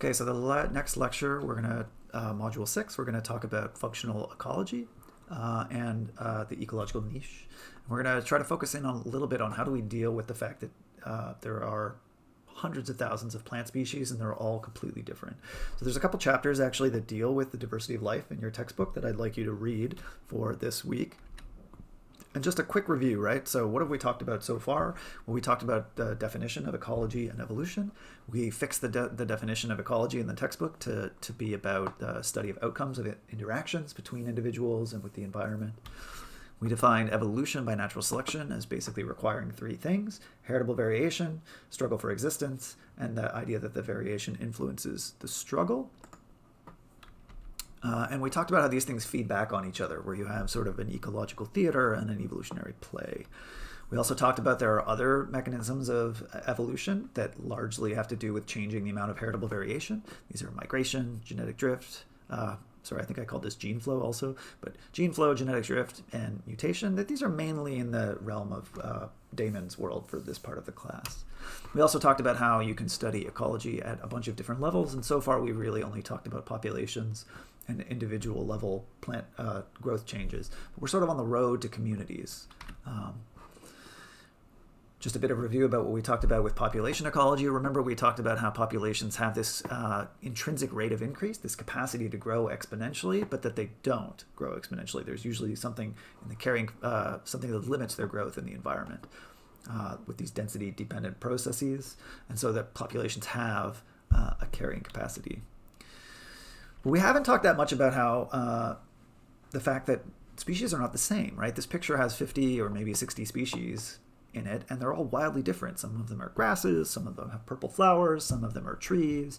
Okay, so the next lecture, we're going to, Module 6, we're going to talk about functional ecology and the ecological niche. We're going to try to focus in on a little bit on how do we deal with the fact that there are hundreds of thousands of plant species and they're all completely different. So there's a couple chapters actually that deal with the diversity of life in your textbook that I'd like you to read for this week. And just a quick review, right? So what have we talked about so far? Well, we talked about the definition of ecology and evolution. We fixed the definition of ecology in the textbook to be about the study of outcomes of interactions between individuals and with the environment. We defined evolution by natural selection as basically requiring three things: heritable variation, struggle for existence, and the idea that the variation influences the struggle. And we talked about how these things feed back on each other, where you have sort of an ecological theater and an evolutionary play. We also talked about there are other mechanisms of evolution that largely have to do with changing the amount of heritable variation. These are migration, genetic drift, sorry, I think I called this gene flow also, but gene flow, genetic drift, and mutation, that these are mainly in the realm of Damon's world for this part of the class. We also talked about how you can study ecology at a bunch of different levels, and so far we really only talked about populations and individual level plant growth changes. But we're sort of on the road to communities. Just a bit of review about what we talked about with population ecology. Remember, we talked about how populations have this intrinsic rate of increase, this capacity to grow exponentially, but that they don't grow exponentially. There's usually something in the carrying, something that limits their growth in the environment with these density-dependent processes, and so that populations have a carrying capacity. But we haven't talked that much about how the fact that species are not the same, right? This picture has 50 or maybe 60 species in it, and they're all wildly different. Some of them are grasses, some of them have purple flowers, some of them are trees.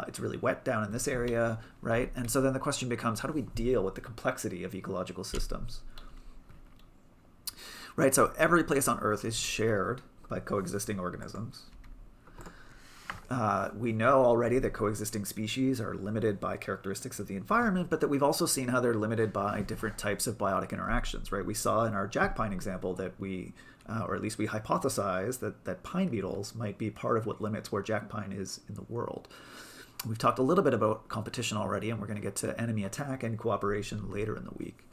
It's really wet down in this area, right? And so then the question becomes, how do we deal with the complexity of ecological systems? Right, so every place on Earth is shared by coexisting organisms. We know already that coexisting species are limited by characteristics of the environment, but that we've also seen how they're limited by different types of biotic interactions, right? We saw in our jack pine example that or at least we hypothesized that pine beetles might be part of what limits where jack pine is in the world. We've talked a little bit about competition already, and we're going to get to enemy attack and cooperation later in the week.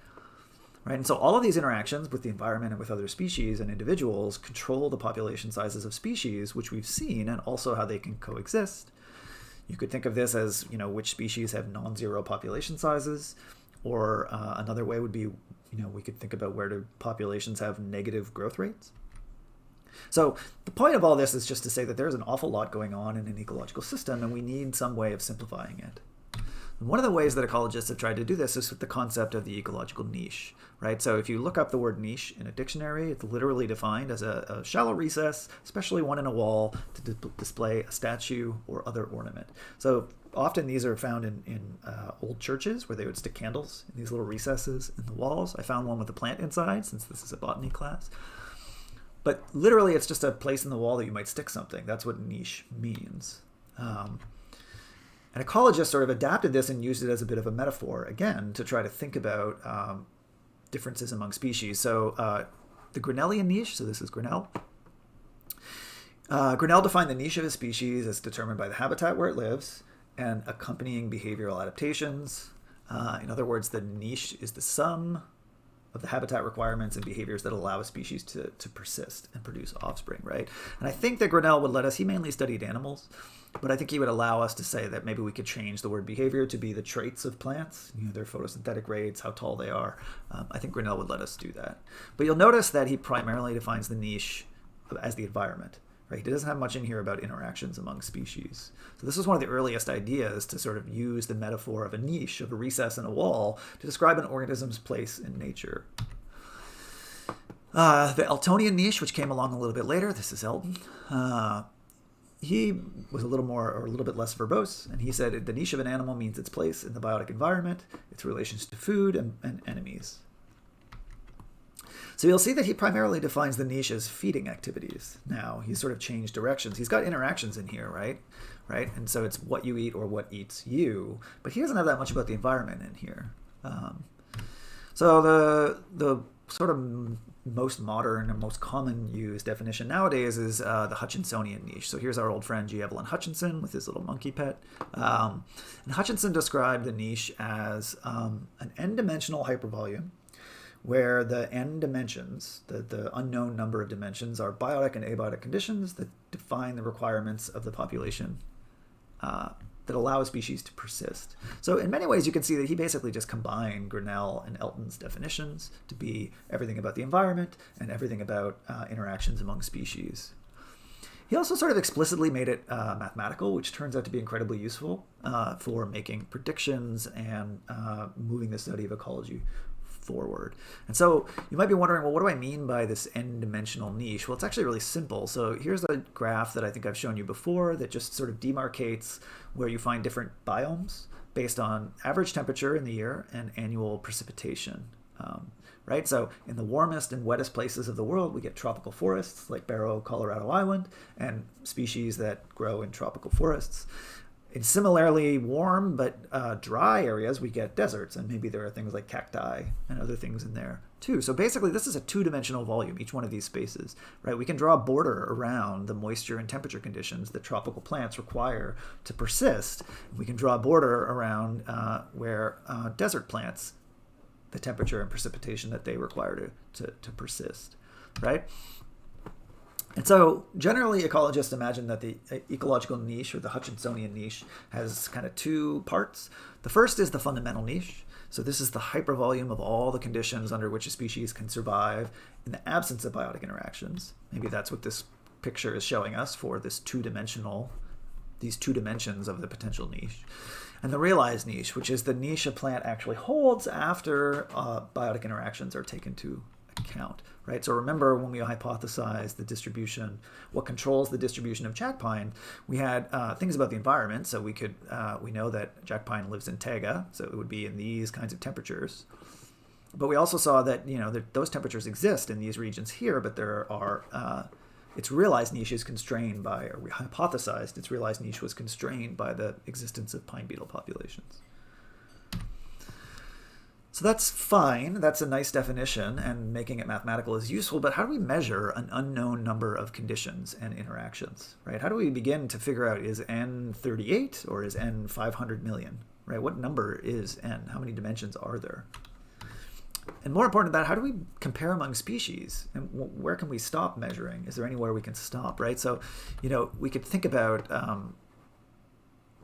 Right? And so all of these interactions with the environment and with other species and individuals control the population sizes of species, which we've seen, and also how they can coexist. You could think of this as, which species have non-zero population sizes, or another way would be, we could think about where do populations have negative growth rates. So the point of all this is just to say that there's an awful lot going on in an ecological system, and we need some way of simplifying it. And one of the ways that ecologists have tried to do this is with the concept of the ecological niche, right? So if you look up the word niche in a dictionary, it's literally defined as a shallow recess, especially one in a wall, to display a statue or other ornament. So often these are found in old churches where they would stick candles in these little recesses in the walls. I found one with a plant inside, since this is a botany class. But literally it's just a place in the wall that you might stick something. That's what niche means. And ecologists sort of adapted this and used it as a bit of a metaphor, again, to try to think about differences among species. So the Grinnellian niche, so this is Grinnell. Grinnell defined the niche of a species as determined by the habitat where it lives and accompanying behavioral adaptations. In other words, the niche is the sum of the habitat requirements and behaviors that allow a species to persist and produce offspring, right? And I think that Grinnell would let us, he mainly studied animals, but I think he would allow us to say that maybe we could change the word behavior to be the traits of plants, their photosynthetic rates, how tall they are. I think Grinnell would let us do that. But you'll notice that he primarily defines the niche as the environment, right? He doesn't have much in here about interactions among species. So this is one of the earliest ideas to sort of use the metaphor of a niche, of a recess in a wall, to describe an organism's place in nature. The Eltonian niche, which came along a little bit later, this is Elton. He was a little bit less verbose, and he said the niche of an animal means its place in the biotic environment, its relations to food and enemies. So you'll see that he primarily defines the niche as feeding activities. Now, he's sort of changed directions. He's got interactions in here, right? And so it's what you eat or what eats you, but he doesn't have that much about the environment in here. So the sort of most modern and most common used definition nowadays is the Hutchinsonian niche. So here's our old friend G. Evelyn Hutchinson with his little monkey pet. And Hutchinson described the niche as an n-dimensional hypervolume where the n dimensions, the unknown number of dimensions, are biotic and abiotic conditions that define the requirements of the population that allow a species to persist. So in many ways, you can see that he basically just combined Grinnell and Elton's definitions to be everything about the environment and everything about interactions among species. He also sort of explicitly made it mathematical, which turns out to be incredibly useful for making predictions and moving the study of ecology forward. And so you might be wondering, well, what do I mean by this n-dimensional niche? Well, it's actually really simple. So here's a graph that I think I've shown you before that just sort of demarcates where you find different biomes based on average temperature in the year and annual precipitation. Right? So in the warmest and wettest places of the world, we get tropical forests like Barrow, Colorado Island, and species that grow in tropical forests. In similarly warm but dry areas, we get deserts, and maybe there are things like cacti and other things in there too. So basically, this is a two-dimensional volume, each one of these spaces, right? We can draw a border around the moisture and temperature conditions that tropical plants require to persist. We can draw a border around where desert plants, the temperature and precipitation that they require to persist, right? And so generally ecologists imagine that the ecological niche or the Hutchinsonian niche has kind of two parts. The first is the fundamental niche. So this is the hypervolume of all the conditions under which a species can survive in the absence of biotic interactions. Maybe that's what this picture is showing us for this these two dimensions of the potential niche. And the realized niche, which is the niche a plant actually holds after biotic interactions are taken to account, right? So remember when we hypothesized the distribution, what controls the distribution of jack pine, we had things about the environment. So we know that jack pine lives in taiga, so it would be in these kinds of temperatures. But we also saw that, that those temperatures exist in these regions here, but there are, its realized niche is constrained by, or we hypothesized its realized niche was constrained by the existence of pine beetle populations. So that's fine, that's a nice definition, and making it mathematical is useful, but how do we measure an unknown number of conditions and interactions, right? How do we begin to figure out, is n 38 or is n 500 million, right? What number is n? How many dimensions are there? And more important than that, how do we compare among species? And where can we stop measuring? Is there anywhere we can stop, right? So, we could think about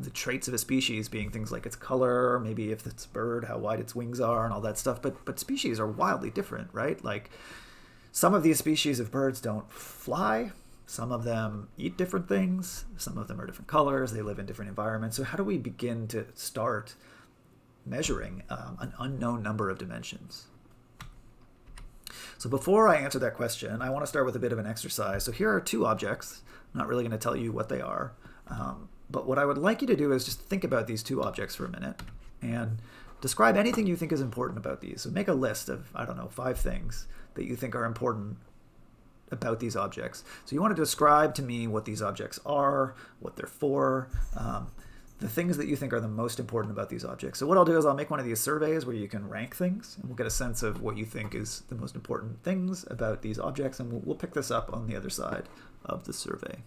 the traits of a species being things like its color, maybe if it's a bird, how wide its wings are and all that stuff. But species are wildly different, right? Like some of these species of birds don't fly. Some of them eat different things. Some of them are different colors. They live in different environments. So how do we begin to start measuring an unknown number of dimensions? So before I answer that question, I want to start with a bit of an exercise. So here are two objects. I'm not really going to tell you what they are. But what I would like you to do is just think about these two objects for a minute and describe anything you think is important about these. So make a list of, 5 things that you think are important about these objects. So you want to describe to me what these objects are, what they're for, the things that you think are the most important about these objects. So what I'll do is I'll make one of these surveys where you can rank things, and we'll get a sense of what you think is the most important things about these objects, and we'll pick this up on the other side of the survey.